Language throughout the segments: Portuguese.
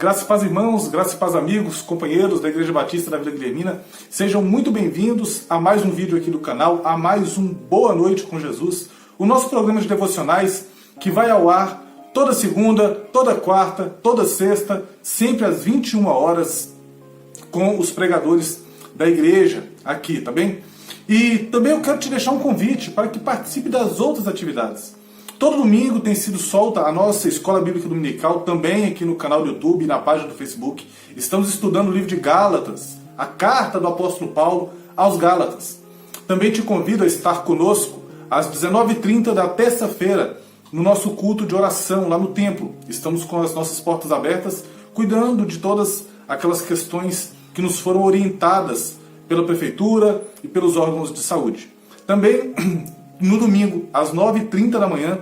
Graça e paz, irmãos, graça e paz, amigos, companheiros da Igreja Batista da Vila Guilhermina. Sejam muito bem-vindos a mais um vídeo aqui do canal, a mais um Boa Noite com Jesus, o nosso programa de devocionais que vai ao ar toda segunda, toda quarta, toda sexta, sempre às 21 horas, com os pregadores da igreja aqui, tá bem? E também eu quero te deixar um convite para que participe das outras atividades. Todo domingo tem sido solta a nossa Escola Bíblica Dominical, também aqui no canal do YouTube e na página do Facebook. Estamos estudando o livro de Gálatas, a carta do apóstolo Paulo aos Gálatas. Também te convido a estar conosco às 19h30 da terça-feira, no nosso culto de oração lá no templo. Estamos com as nossas portas abertas, cuidando de todas aquelas questões que nos foram orientadas pela prefeitura e pelos órgãos de saúde. Também, no domingo, às 9h30 da manhã,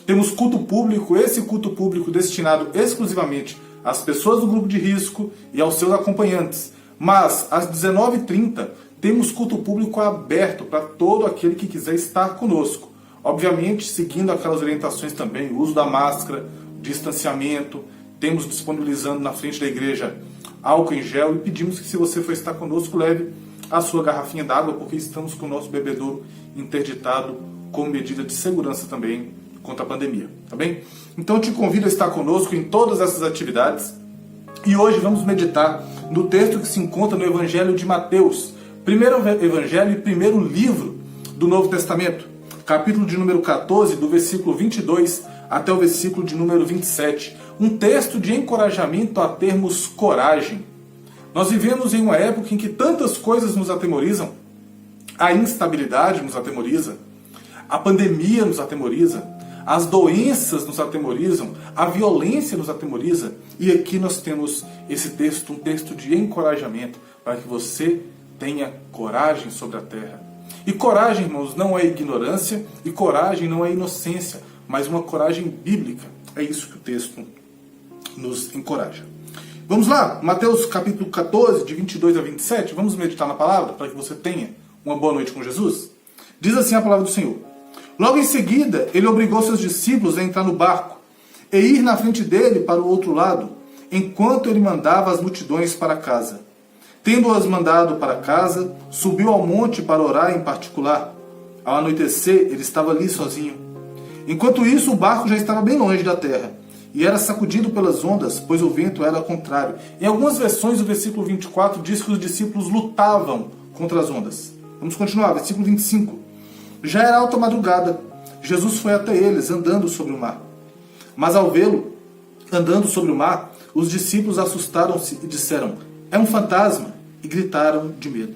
temos culto público, esse culto público destinado exclusivamente às pessoas do grupo de risco e aos seus acompanhantes. Mas, às 19h30, temos culto público aberto para todo aquele que quiser estar conosco. Obviamente, seguindo aquelas orientações também, o uso da máscara, distanciamento, temos disponibilizando na frente da igreja álcool em gel e pedimos que, se você for estar conosco, leve a sua garrafinha d'água, porque estamos com o nosso bebedouro interditado como medida de segurança também contra a pandemia, tá bem? Então eu te convido a estar conosco em todas essas atividades e hoje vamos meditar no texto que se encontra no Evangelho de Mateus, primeiro evangelho e primeiro livro do Novo Testamento, capítulo de número 14, do versículo 22 até o versículo de número 27, um texto de encorajamento a termos coragem. Nós vivemos em uma época em que tantas coisas nos atemorizam, a instabilidade nos atemoriza, a pandemia nos atemoriza, as doenças nos atemorizam, a violência nos atemoriza, e aqui nós temos esse texto, um texto de encorajamento, para que você tenha coragem sobre a terra. E coragem, irmãos, não é ignorância, e coragem não é inocência, mas uma coragem bíblica. É isso que o texto nos encoraja. Vamos lá, Mateus capítulo 14, de 22 a 27, vamos meditar na palavra, para que você tenha uma boa noite com Jesus? Diz assim a palavra do Senhor. Logo em seguida, ele obrigou seus discípulos a entrar no barco e ir na frente dele para o outro lado, enquanto ele mandava as multidões para casa. Tendo-as mandado para casa, subiu ao monte para orar em particular. Ao anoitecer, ele estava ali sozinho. Enquanto isso, o barco já estava bem longe da terra, e era sacudido pelas ondas, pois o vento era contrário. Em algumas versões, o versículo 24 diz que os discípulos lutavam contra as ondas. Vamos continuar, versículo 25. Já era alta madrugada. Jesus foi até eles, andando sobre o mar. Mas ao vê-lo, andando sobre o mar, os discípulos assustaram-se e disseram, é um fantasma, e gritaram de medo.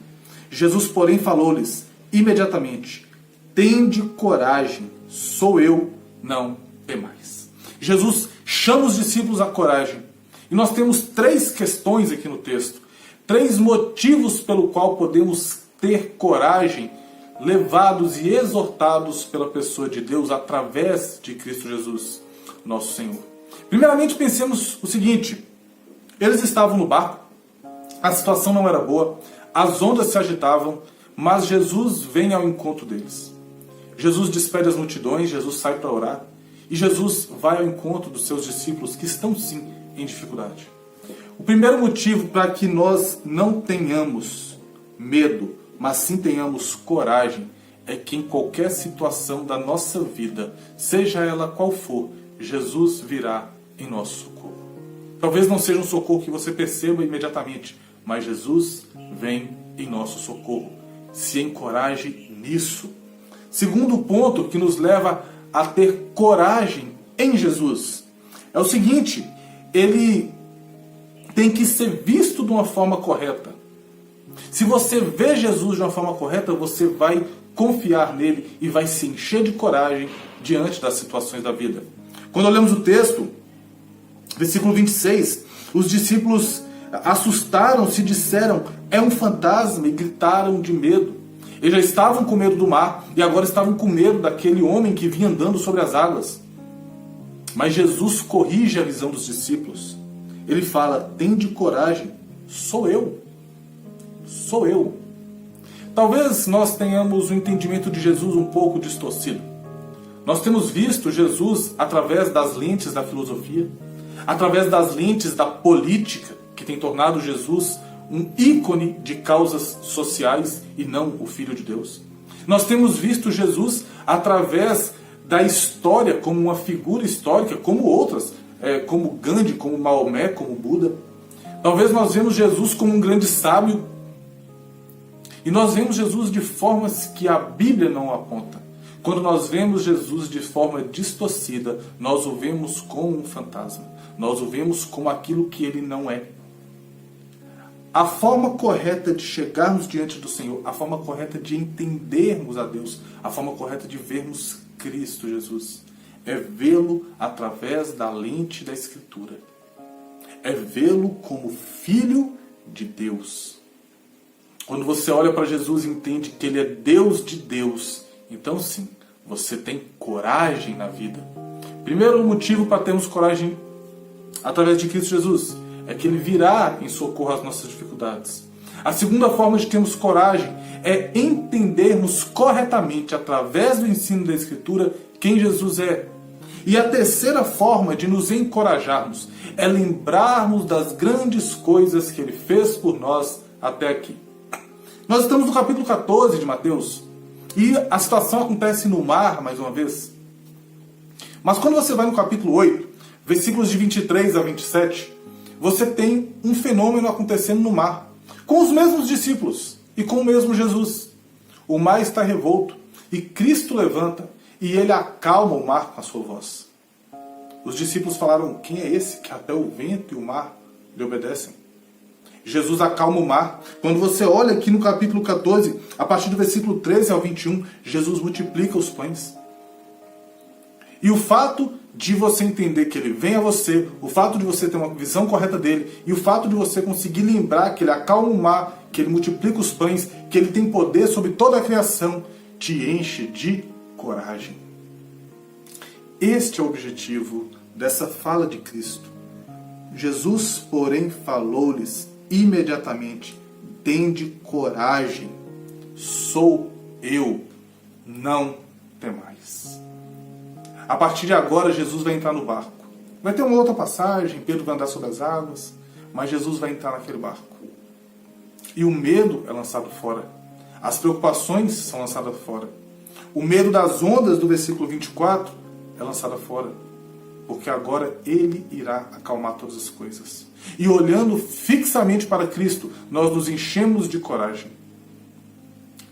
Jesus, porém, falou-lhes imediatamente, tende coragem, sou eu, não temais. Jesus chama os discípulos à coragem. E nós temos três questões aqui no texto. Três motivos pelo qual podemos ter coragem, levados e exortados pela pessoa de Deus através de Cristo Jesus, nosso Senhor. Primeiramente, pensemos o seguinte. Eles estavam no barco, a situação não era boa, as ondas se agitavam, mas Jesus vem ao encontro deles. Jesus despede as multidões, Jesus sai para orar, e Jesus vai ao encontro dos seus discípulos que estão sim em dificuldade. O primeiro motivo para que nós não tenhamos medo, mas sim tenhamos coragem, é que em qualquer situação da nossa vida, seja ela qual for, Jesus virá em nosso socorro. Talvez não seja um socorro que você perceba imediatamente, mas Jesus vem em nosso socorro. Se encoraje nisso. Segundo ponto que nos leva a ter coragem em Jesus é o seguinte, ele tem que ser visto de uma forma correta. Se você vê Jesus de uma forma correta, você vai confiar nele e vai se encher de coragem diante das situações da vida. Quando olhamos o texto, versículo 26, os discípulos assustaram-se e disseram, é um fantasma, e gritaram de medo. Eles já estavam com medo do mar e agora estavam com medo daquele homem que vinha andando sobre as águas. Mas Jesus corrige a visão dos discípulos. Ele fala, tende coragem, sou eu. Sou eu. Talvez nós tenhamos o entendimento de Jesus um pouco distorcido. Nós temos visto Jesus através das lentes da filosofia, através das lentes da política, que tem tornado Jesus um ícone de causas sociais e não o Filho de Deus. Nós temos visto Jesus através da história como uma figura histórica, como outras, como Gandhi, como Maomé, como Buda. Talvez nós vemos Jesus como um grande sábio, e nós vemos Jesus de formas que a Bíblia não aponta. Quando nós vemos Jesus de forma distorcida, nós o vemos como um fantasma. Nós o vemos como aquilo que ele não é. A forma correta de chegarmos diante do Senhor, a forma correta de entendermos a Deus, a forma correta de vermos Cristo Jesus, é vê-lo através da lente da Escritura. É vê-lo como Filho de Deus. Quando você olha para Jesus e entende que ele é Deus de Deus, então sim, você tem coragem na vida. Primeiro motivo para termos coragem através de Cristo Jesus é que ele virá em socorro às nossas dificuldades. A segunda forma de termos coragem é entendermos corretamente, através do ensino da Escritura, quem Jesus é. E a terceira forma de nos encorajarmos é lembrarmos das grandes coisas que ele fez por nós até aqui. Nós estamos no capítulo 14 de Mateus, e a situação acontece no mar, mais uma vez. Mas quando você vai no capítulo 8, versículos de 23 a 27, você tem um fenômeno acontecendo no mar, com os mesmos discípulos e com o mesmo Jesus. O mar está revolto, e Cristo levanta, e ele acalma o mar com a sua voz. Os discípulos falaram: quem é esse que até o vento e o mar lhe obedecem? Jesus acalma o mar. Quando você olha aqui no capítulo 14, a partir do versículo 13 ao 21, Jesus multiplica os pães. E o fato de você entender que ele vem a você, o fato de você ter uma visão correta dele, e o fato de você conseguir lembrar que ele acalma o mar, que ele multiplica os pães, que ele tem poder sobre toda a criação, te enche de coragem. Este é o objetivo dessa fala de Cristo. Jesus, porém, falou-lhes imediatamente: tende coragem, sou eu, não temais. A partir de agora, Jesus vai entrar no barco. Vai ter uma outra passagem, Pedro vai andar sobre as águas, mas Jesus vai entrar naquele barco. E o medo é lançado fora. As preocupações são lançadas fora. O medo das ondas do versículo 24 é lançado fora. Porque agora ele irá acalmar todas as coisas. E olhando fixamente para Cristo, nós nos enchemos de coragem.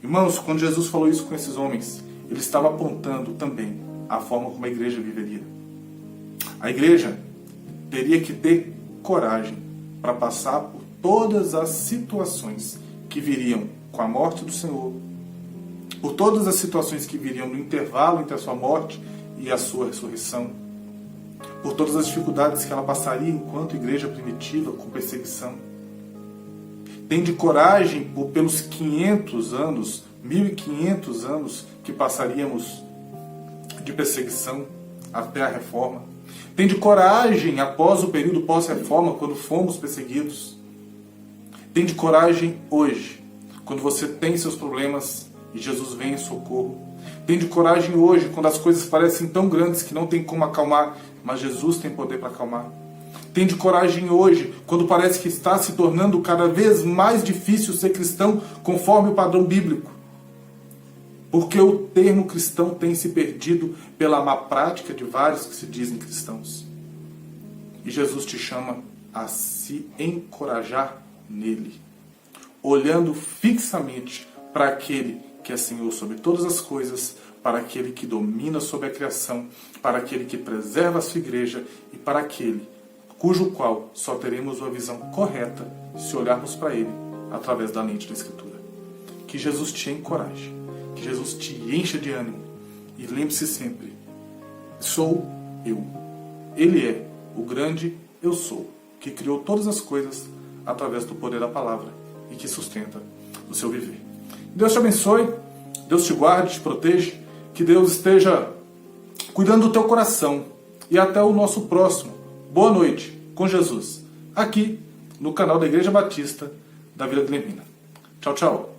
Irmãos, quando Jesus falou isso com esses homens, ele estava apontando também a forma como a igreja viveria. A igreja teria que ter coragem para passar por todas as situações que viriam com a morte do Senhor, por todas as situações que viriam no intervalo entre a sua morte e a sua ressurreição, por todas as dificuldades que ela passaria enquanto igreja primitiva, com perseguição. Tende coragem pelos 500 anos, 1500 anos que passaríamos de perseguição até a reforma. Tende coragem após o período pós-reforma, quando fomos perseguidos. Tende coragem hoje, quando você tem seus problemas e Jesus vem em socorro. Tende coragem hoje, quando as coisas parecem tão grandes que não tem como acalmar, mas Jesus tem poder para acalmar. Tende coragem hoje, quando parece que está se tornando cada vez mais difícil ser cristão conforme o padrão bíblico. Porque o termo cristão tem se perdido pela má prática de vários que se dizem cristãos. E Jesus te chama a se encorajar nele, olhando fixamente para aquele que é Senhor sobre todas as coisas, para aquele que domina sobre a criação, para aquele que preserva a sua igreja e para aquele cujo qual só teremos uma visão correta se olharmos para ele através da lente da Escritura. Que Jesus te encoraje, que Jesus te encha de ânimo e lembre-se sempre: sou eu. Ele é o grande eu sou, que criou todas as coisas através do poder da palavra e que sustenta o seu viver. Deus te abençoe, Deus te guarde, te proteja, que Deus esteja cuidando do teu coração. E até o nosso próximo Boa Noite com Jesus, aqui no canal da Igreja Batista da Vila Glemina. Tchau, tchau.